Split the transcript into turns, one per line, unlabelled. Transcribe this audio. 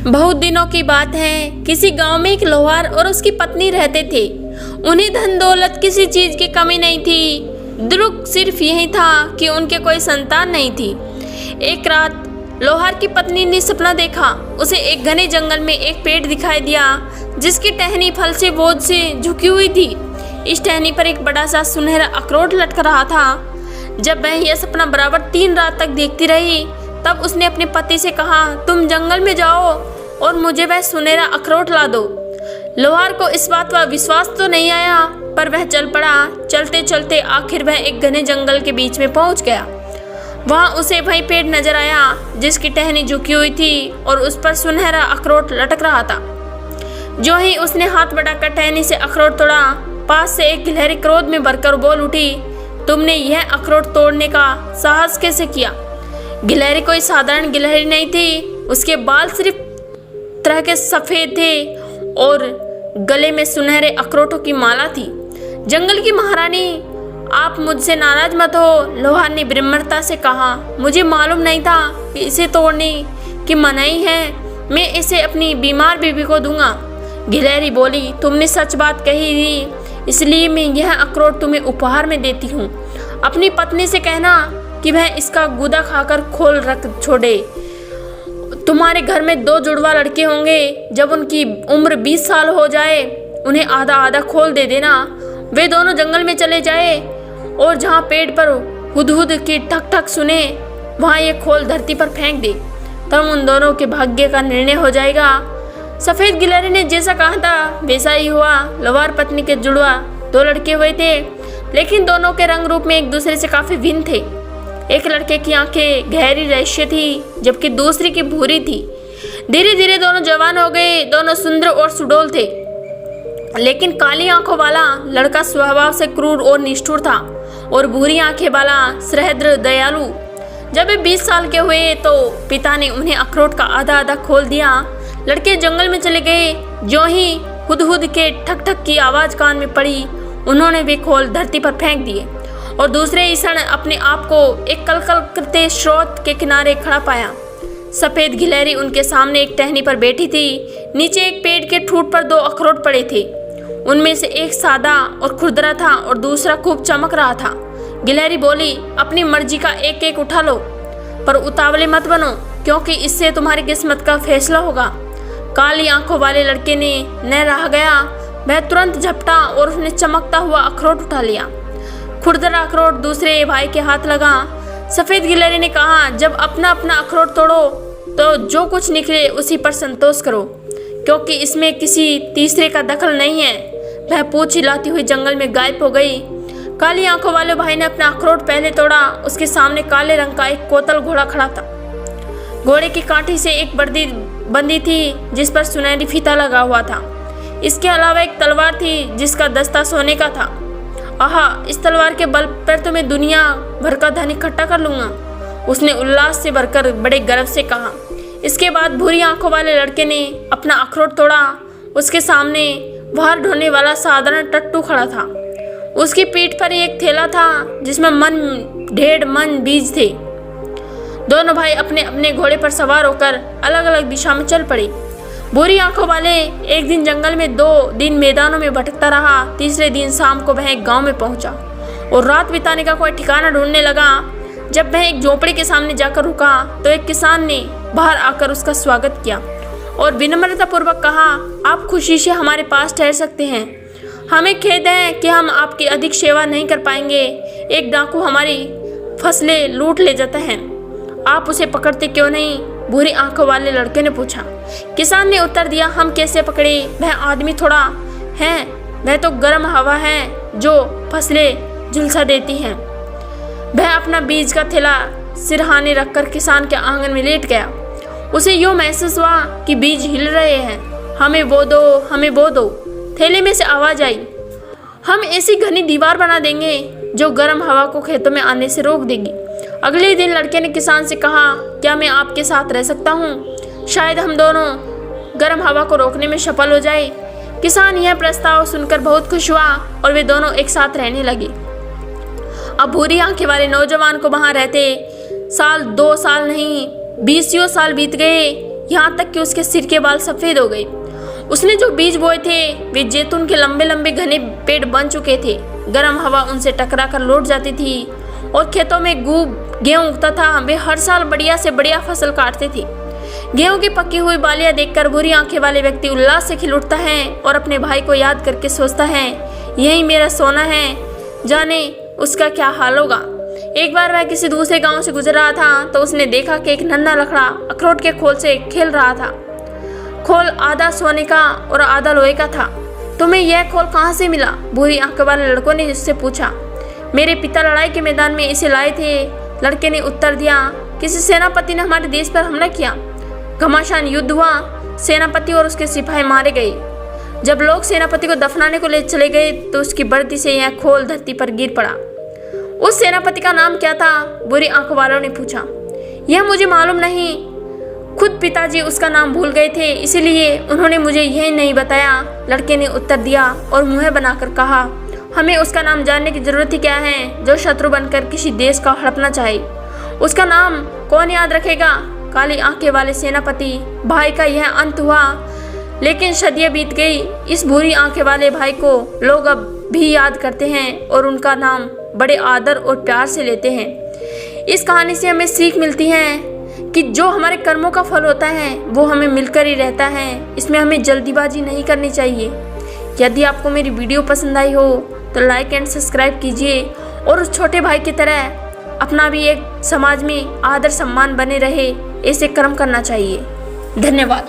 बहुत दिनों की बात है, किसी गांव में एक लोहार और उसकी पत्नी रहते थे। उन्हें धन दौलत किसी चीज की कमी नहीं थी। दुख सिर्फ यही था कि उनके कोई संतान नहीं थी। एक रात लोहार की पत्नी ने सपना देखा। उसे एक घने जंगल में एक पेड़ दिखाई दिया जिसकी टहनी फल से बोझ से झुकी हुई थी। इस टहनी पर एक बड़ा सा सुनहरा अखरोट लटक रहा था। जब वह यह सपना बराबर 3 रात तक देखती रही, तब उसने अपने पति से कहा, तुम जंगल में जाओ और मुझे वह सुनहरा अखरोट ला दो। लोहार को इस बात का विश्वास तो नहीं आया, पर वह चल पड़ा। चलते चलते आखिर वह एक घने जंगल के बीच में पहुंच गया। वहां उसे वही पेड़ नजर आया जिसकी टहनी झुकी हुई थी और उस पर सुनहरा अखरोट लटक रहा था। जो ही उसने हाथ बढ़ाकर टहनी से अखरोट तोड़ा, पास से एक गिलहरी क्रोध में भरकर बोल उठी, तुमने यह अखरोट तोड़ने का साहस कैसे किया? गिलहरी कोई साधारण गिलहरी नहीं थी। उसके बाल सिर्फ तरह के सफेद थे और गले में सुनहरे अखरोटों की माला थी। जंगल की महारानी, आप मुझसे नाराज मत हो, लोहार ने विनम्रता से कहा। मुझे मालूम नहीं था कि इसे तोड़ने की मनाही है। मैं इसे अपनी बीमार बीवी को दूंगा। गिलहरी बोली, तुमने सच बात कही थी, इसलिए मैं यह अखरोट तुम्हें उपहार में देती हूँ। अपनी पत्नी से कहना कि वह इसका गूदा खाकर खोल रख छोड़े। तुम्हारे घर में 2 जुड़वा लड़के होंगे। जब उनकी उम्र 20 साल हो जाए, उन्हें आधा आधा खोल दे देना। वे दोनों जंगल में चले जाए और जहाँ पेड़ पर हुदहुद की ठक ठक सुने, वहाँ ये खोल धरती पर फेंक दे। तब उन दोनों के भाग्य का निर्णय हो जाएगा। सफ़ेद गिलहरी ने जैसा कहा था वैसा ही हुआ। लोहार पत्नी के जुड़वा 2 लड़के हुए थे, लेकिन दोनों के रंग रूप में एक दूसरे से काफ़ी भिन्न थे। एक लड़के की आंखें गहरी रहस्य थी, जबकि दूसरी की भूरी थी। धीरे धीरे दोनों जवान हो गए। दोनों सुंदर और सुडौल थे, लेकिन काली आंखों वाला लड़का स्वभाव से क्रूर और निष्ठुर था और भूरी आंखें वाला सहृदय दयालु। जब वे 20 साल के हुए तो पिता ने उन्हें अखरोट का आधा आधा खोल दिया। लड़के जंगल में चले गए। जो ही हुदहुद के ठक ठक की आवाज कान में पड़ी, उन्होंने वे खोल धरती पर फेंक दिए और दूसरे ही क्षण अपने आप को एक कलकल करते स्रोत के किनारे खड़ा पाया। सफ़ेद गिलहरी उनके सामने एक टहनी पर बैठी थी। नीचे एक पेड़ के ठूंठ पर 2 अखरोट पड़े थे। उनमें से एक सादा और खुरदरा था और दूसरा खूब चमक रहा था। गिलहरी बोली, अपनी मर्जी का एक एक उठा लो, पर उतावले मत बनो, क्योंकि इससे तुम्हारी किस्मत का फैसला होगा। काली आंखों वाले लड़के ने न रह गया। वह तुरंत झपटा और उसने चमकता हुआ अखरोट उठा लिया। खुरदरा अखरोट दूसरे भाई के हाथ लगा। सफ़ेद गिलहरी ने कहा, जब अपना अपना अखरोट तोड़ो तो जो कुछ निकले उसी पर संतोष करो, क्योंकि इसमें किसी तीसरे का दखल नहीं है। वह पूंछ हिलाती हुई जंगल में गायब हो गई। काली आंखों वाले भाई ने अपना अखरोट पहले तोड़ा। उसके सामने काले रंग का एक कोतल घोड़ा खड़ा था। घोड़े की काठी से एक वर्दी बंदी थी जिस पर सुनहरी फीता लगा हुआ था। इसके अलावा एक तलवार थी जिसका दस्ता सोने का था। आहा, इस तलवार के बल पर तो मैं दुनिया भर का धन इकट्ठा कर लूंगा, उसने उल्लास से भरकर बड़े गर्व से कहा। इसके बाद भूरी आंखों वाले लड़के ने अपना अखरोट तोड़ा। उसके सामने भार ढोने वाला साधारण टट्टू खड़ा था। उसकी पीठ पर एक थैला था जिसमें 1.5 मन बीज थे। दोनों भाई अपने अपने घोड़े पर सवार होकर अलग अलग दिशा में चल पड़े। भूरी आंखों वाले एक दिन जंगल में, 2 दिन मैदानों में भटकता रहा। तीसरे दिन शाम को वह एक गांव में पहुंचा और रात बिताने का कोई ठिकाना ढूंढने लगा। जब वह एक झोपड़ी के सामने जाकर रुका तो एक किसान ने बाहर आकर उसका स्वागत किया और विनम्रतापूर्वक कहा, आप खुशी से हमारे पास ठहर सकते हैं। हमें खेद है कि हम आपकी अधिक सेवा नहीं कर पाएंगे। एक डाकू हमारी फसलें लूट ले जाता है, आप उसे पकड़ते क्यों नहीं? भूरी आंखों वाले लड़के ने पूछा। किसान ने उत्तर दिया, हम कैसे पकड़े? वह आदमी थोड़ा है, वह तो गर्म हवा है जो फसलें झुलसा देती हैं। वह अपना बीज का थैला सिरहाने रखकर किसान के आंगन में लेट गया। उसे यूँ महसूस हुआ कि बीज हिल रहे हैं। हमें वो दो, हमें वो दो। थैले में से आवाज आई, हम ऐसी घनी दीवार बना देंगे जो गर्म हवा को खेतों में आने से रोक देगी। अगले दिन लड़के ने किसान से कहा, क्या मैं आपके साथ रह सकता हूँ? शायद हम दोनों गर्म हवा को रोकने में सफल हो जाए। किसान यह प्रस्ताव सुनकर बहुत खुश हुआ और वे दोनों एक साथ रहने लगे। अब भूरी आंखें वाले नौजवान को वहां रहते 2 साल नहीं 20 साल बीत गए। यहाँ तक कि उसके सिर के बाल सफ़ेद हो गए। उसने जो बीज बोए थे वे जैतून के लंबे लंबे घने पेड़ बन चुके थे। गर्म हवा उनसे टकरा कर लौट जाती थी और खेतों में गेहूं उगता था। वे हर साल बढ़िया से बढ़िया फसल काटते थे। गेहूं की पकी हुई बालियां देखकर बुरी आंखें वाले व्यक्ति उल्लास से खिल उठता है और अपने भाई को याद करके सोचता है, यही मेरा सोना है, जाने उसका क्या हाल होगा। एक बार वह किसी दूसरे गांव से गुजर रहा था तो उसने देखा कि एक नन्हा लकड़ा अखरोट के खोल से खेल रहा था। खोल आधा सोने का और आधा लोहे का था। तुम्हें यह खोल कहाँ से मिला? बुरी आंखें वाले लड़कों ने उससे पूछा। मेरे पिता लड़ाई के मैदान में इसे लाए थे, लड़के ने उत्तर दिया। किसी सेनापति ने हमारे देश पर हमला किया, घमासान युद्ध हुआ, सेनापति और उसके सिपाही मारे गए। जब लोग सेनापति को दफनाने को ले चले गए तो उसकी वर्दी से यह खोल धरती पर गिर पड़ा। उस सेनापति का नाम क्या था? बुरी आंखों वालों ने पूछा। यह मुझे मालूम नहीं, खुद पिताजी उसका नाम भूल गए थे, इसीलिए उन्होंने मुझे यह नहीं बताया, लड़के ने उत्तर दिया और मुंह बनाकर कहा। हमें उसका नाम जानने की जरूरत ही क्या है जो शत्रु बनकर किसी देश का हड़पना चाहे। उसका नाम कौन याद रखेगा? काली आंखें वाले सेनापति भाई का यह अंत हुआ, लेकिन सदियां बीत गई। इस बुरी आंखें वाले भाई को लोग अब भी याद करते हैं और उनका नाम बड़े आदर और प्यार से लेते हैं। इस कहानी से हमें सीख मिलती है कि जो हमारे कर्मों का फल होता है वो हमें मिलकर ही रहता है। इसमें हमें जल्दीबाजी नहीं करनी चाहिए। यदि आपको मेरी वीडियो पसंद आई हो तो लाइक एंड सब्सक्राइब कीजिए और उस छोटे भाई की तरह अपना भी एक समाज में आदर सम्मान बने रहे, ऐसे कर्म करना चाहिए। धन्यवाद।